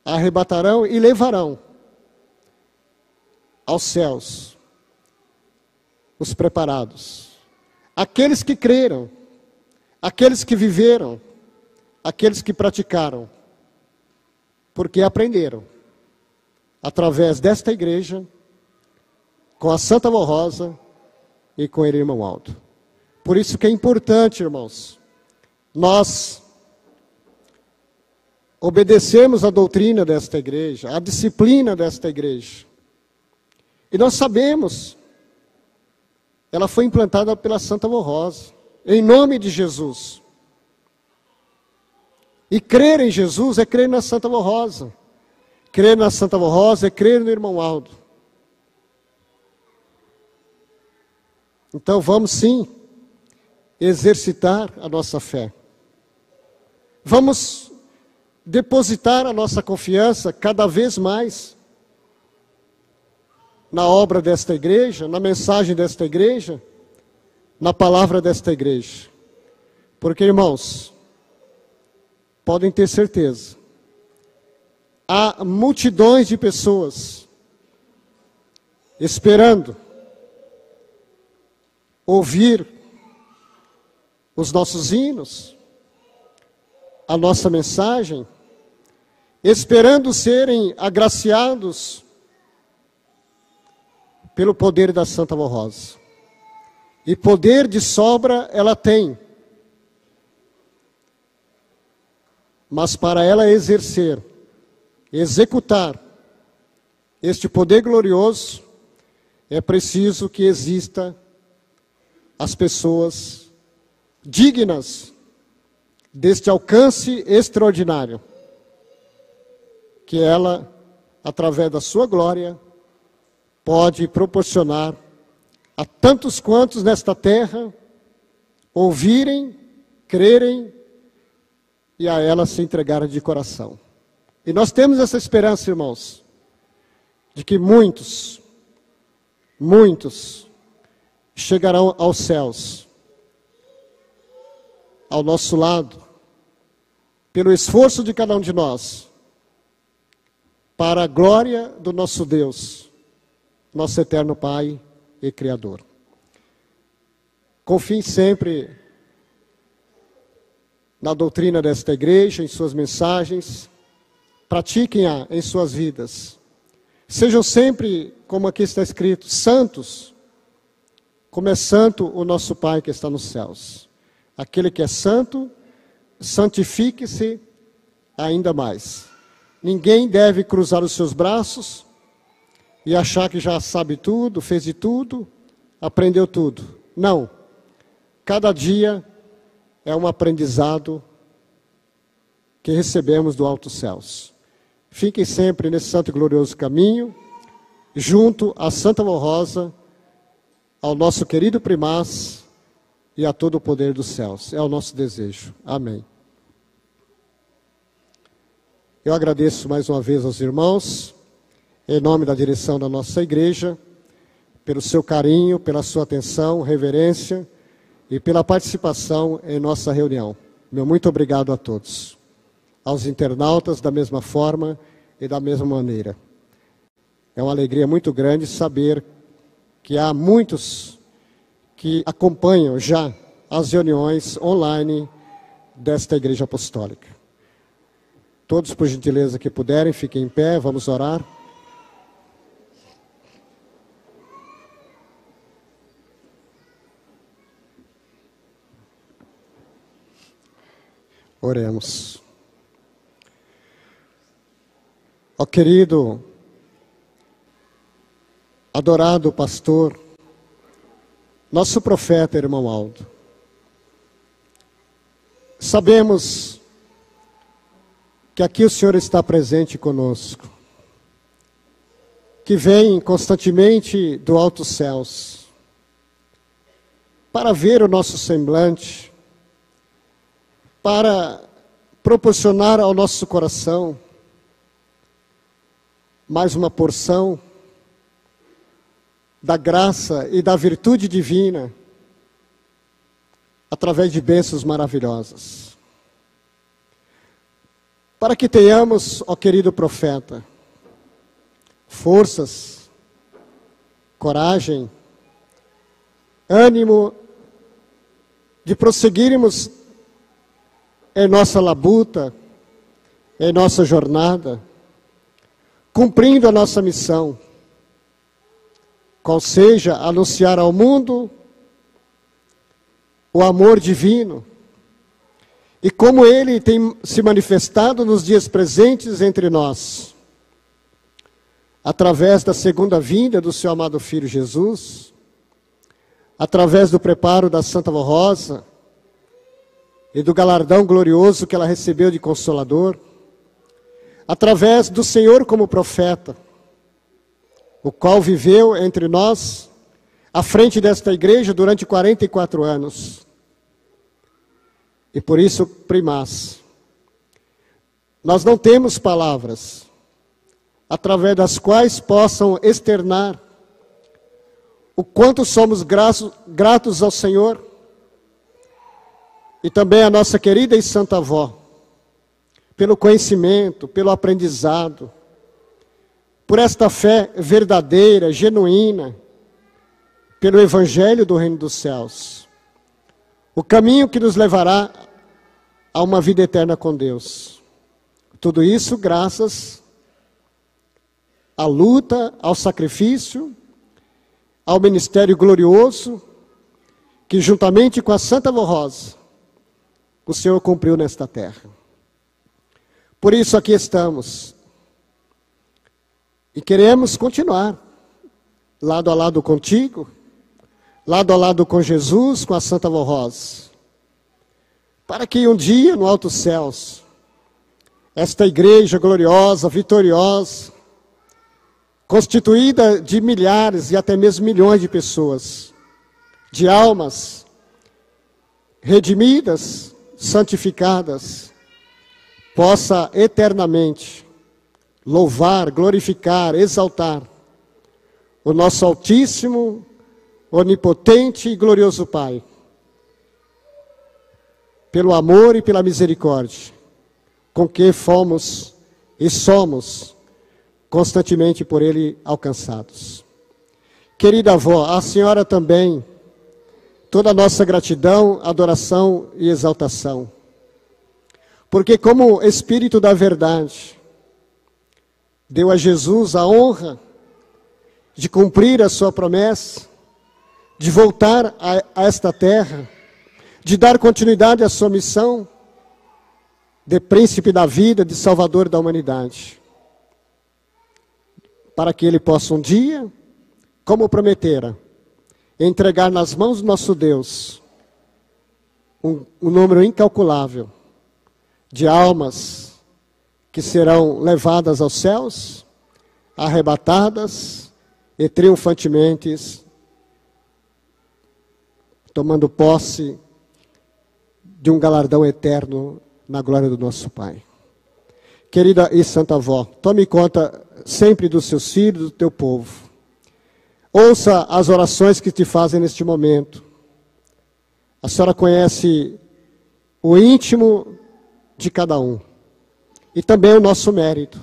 arrebatarão e levarão aos céus os preparados, aqueles que creram, aqueles que viveram, aqueles que praticaram, porque aprenderam através desta igreja, com a Santa Vó Rosa e com ele, irmão Aldo. Por isso que é importante, irmãos, nós obedecemos a doutrina desta igreja, a disciplina desta igreja. E nós sabemos, ela foi implantada pela Santa Vó Rosa, em nome de Jesus. E crer em Jesus é crer na Santa Vó Rosa. Crer na Santa Vó Rosa é crer no irmão Aldo. Então vamos sim exercitar a nossa fé. Vamos depositar a nossa confiança cada vez mais na obra desta igreja, na mensagem desta igreja, na palavra desta igreja. Porque, irmãos, podem ter certeza, há multidões de pessoas esperando ouvir os nossos hinos, a nossa mensagem, esperando serem agraciados pelo poder da Santa Vó Rosa. E poder de sobra ela tem. Mas para ela exercer, executar este poder glorioso, é preciso que exista as pessoas dignas deste alcance extraordinário, que ela, através da sua glória, pode proporcionar a tantos quantos nesta terra ouvirem, crerem e a ela se entregarem de coração. E nós temos essa esperança, irmãos, de que muitos chegarão aos céus, ao nosso lado, pelo esforço de cada um de nós, para a glória do nosso Deus, nosso eterno Pai e Criador. Confiem sempre na doutrina desta igreja, em suas mensagens, pratiquem-a em suas vidas. Sejam sempre, como aqui está escrito, santos, como é santo o nosso Pai que está nos céus. Aquele que é santo, santifique-se ainda mais. Ninguém deve cruzar os seus braços e achar que já sabe tudo, fez de tudo, aprendeu tudo. Não. Cada dia é um aprendizado que recebemos do alto céus. Fiquem sempre nesse santo e glorioso caminho, junto à Santa Vó Rosa, ao nosso querido primaz e a todo o poder dos céus. É o nosso desejo. Amém. Eu agradeço mais uma vez aos irmãos, em nome da direção da nossa igreja, pelo seu carinho, pela sua atenção, reverência e pela participação em nossa reunião. Meu muito obrigado a todos. Aos internautas, da mesma forma e da mesma maneira. É uma alegria muito grande saber que há muitos que acompanham já as reuniões online desta Igreja Apostólica. Todos, por gentileza, que puderem, fiquem em pé, vamos orar. Oremos. Ó querido, adorado pastor, nosso profeta, irmão Aldo, sabemos que aqui o Senhor está presente conosco, que vem constantemente do alto céus, para ver o nosso semblante, para proporcionar ao nosso coração mais uma porção da graça e da virtude divina, através de bênçãos maravilhosas. Para que tenhamos, ó querido profeta, forças, coragem, ânimo de prosseguirmos em nossa labuta, em nossa jornada, cumprindo a nossa missão, qual seja anunciar ao mundo o amor divino, e como ele tem se manifestado nos dias presentes entre nós, através da segunda vinda do seu amado Filho Jesus, através do preparo da Santa Vó Rosa, e do galardão glorioso que ela recebeu de Consolador, através do Senhor como profeta, o qual viveu entre nós, à frente desta igreja durante 44 anos. E por isso, primaz, nós não temos palavras, através das quais possam externar o quanto somos gratos ao Senhor, e também à nossa querida e santa avó, pelo conhecimento, pelo aprendizado, por esta fé verdadeira, genuína, pelo Evangelho do Reino dos Céus. O caminho que nos levará a uma vida eterna com Deus. Tudo isso graças à luta, ao sacrifício, ao ministério glorioso, que juntamente com a Santa Vó Rosa, o Senhor cumpriu nesta terra. Por isso aqui estamos. E queremos continuar, lado a lado contigo, lado a lado com Jesus, com a Santa Vó Rosa, para que um dia, no alto céus, esta igreja gloriosa, vitoriosa, constituída de milhares e até mesmo milhões de pessoas, de almas redimidas, santificadas, possa eternamente louvar, glorificar, exaltar o nosso Altíssimo, onipotente e glorioso Pai, pelo amor e pela misericórdia com que fomos e somos constantemente por Ele alcançados. Querida avó, a senhora também, toda a nossa gratidão, adoração e exaltação, porque como Espírito da verdade, deu a Jesus a honra de cumprir a sua promessa, de voltar a esta terra, de dar continuidade à sua missão de príncipe da vida, de salvador da humanidade, para que Ele possa um dia, como prometera, entregar nas mãos do nosso Deus um número incalculável de almas que serão levadas aos céus, arrebatadas e triunfantemente tomando posse de um galardão eterno na glória do nosso Pai. Querida e santa avó, tome conta sempre dos seus filhos, do teu povo. Ouça as orações que te fazem neste momento. A senhora conhece o íntimo de cada um. E também o nosso mérito.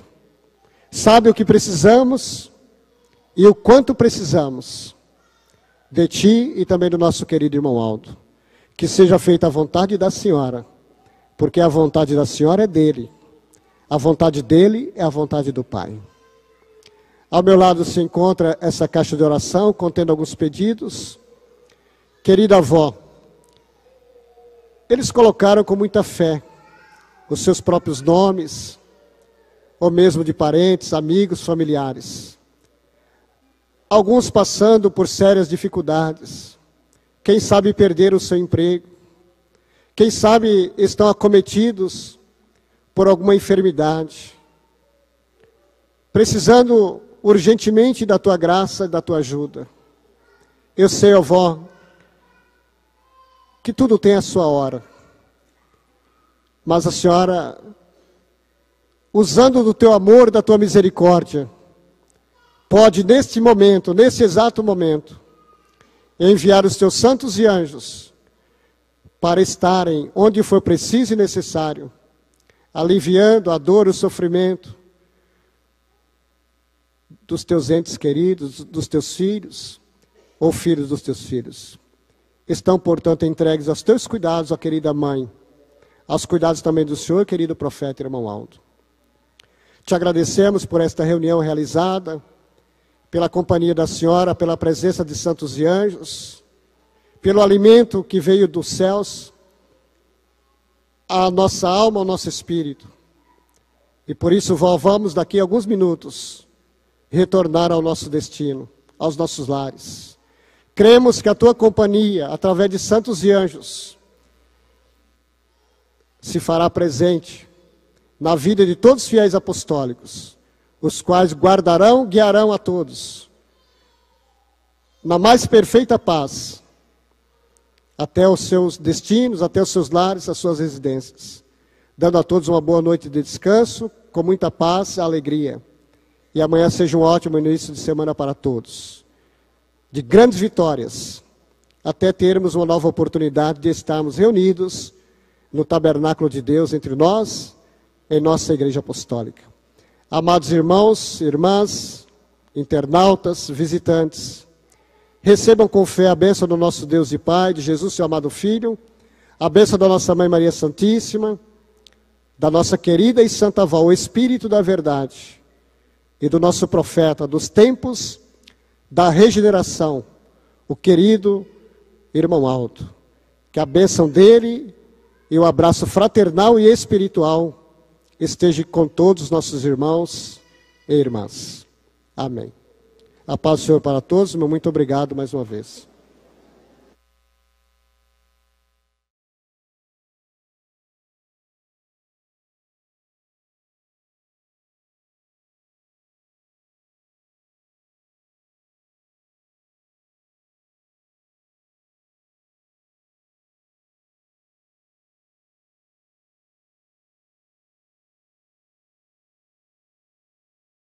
Sabe o que precisamos e o quanto precisamos de ti e também do nosso querido irmão Aldo. Que seja feita a vontade da senhora, porque a vontade da senhora é dele. A vontade dele é a vontade do Pai. Ao meu lado se encontra essa caixa de oração, contendo alguns pedidos. Querida avó, eles colocaram com muita fé os seus próprios nomes, ou mesmo de parentes, amigos, familiares. Alguns passando por sérias dificuldades. Quem sabe perderam o seu emprego. Quem sabe estão acometidos por alguma enfermidade. Precisando urgentemente da tua graça e da tua ajuda. Eu sei, avó, que tudo tem a sua hora. Mas a senhora, usando do teu amor, da tua misericórdia, pode neste momento, nesse exato momento, enviar os teus santos e anjos para estarem onde for preciso e necessário, aliviando a dor e o sofrimento dos teus entes queridos, dos teus filhos, ou filhos dos teus filhos. Estão, portanto, entregues aos teus cuidados, ó querida mãe, aos cuidados também do senhor, querido profeta, irmão Aldo. Te agradecemos por esta reunião realizada, pela companhia da senhora, pela presença de santos e anjos, pelo alimento que veio dos céus, à nossa alma, ao nosso espírito. E por isso, vó, vamos daqui a alguns minutos retornar ao nosso destino, aos nossos lares. Cremos que a tua companhia, através de santos e anjos, se fará presente na vida de todos os fiéis apostólicos, os quais guardarão, guiarão a todos, na mais perfeita paz, até os seus destinos, até os seus lares, as suas residências, dando a todos uma boa noite de descanso, com muita paz e alegria. E amanhã seja um ótimo início de semana para todos, de grandes vitórias, até termos uma nova oportunidade de estarmos reunidos no tabernáculo de Deus entre nós, em nossa igreja apostólica. Amados irmãos, irmãs, internautas, visitantes, recebam com fé a bênção do nosso Deus e Pai, de Jesus, seu amado Filho, a bênção da nossa Mãe Maria Santíssima, da nossa querida e santa avó, o Espírito da verdade, e do nosso profeta dos tempos da regeneração, o querido irmão Aldo. Que a bênção dele e o abraço fraternal e espiritual esteja com todos os nossos irmãos e irmãs. Amém. A paz do Senhor para todos, meu muito obrigado mais uma vez.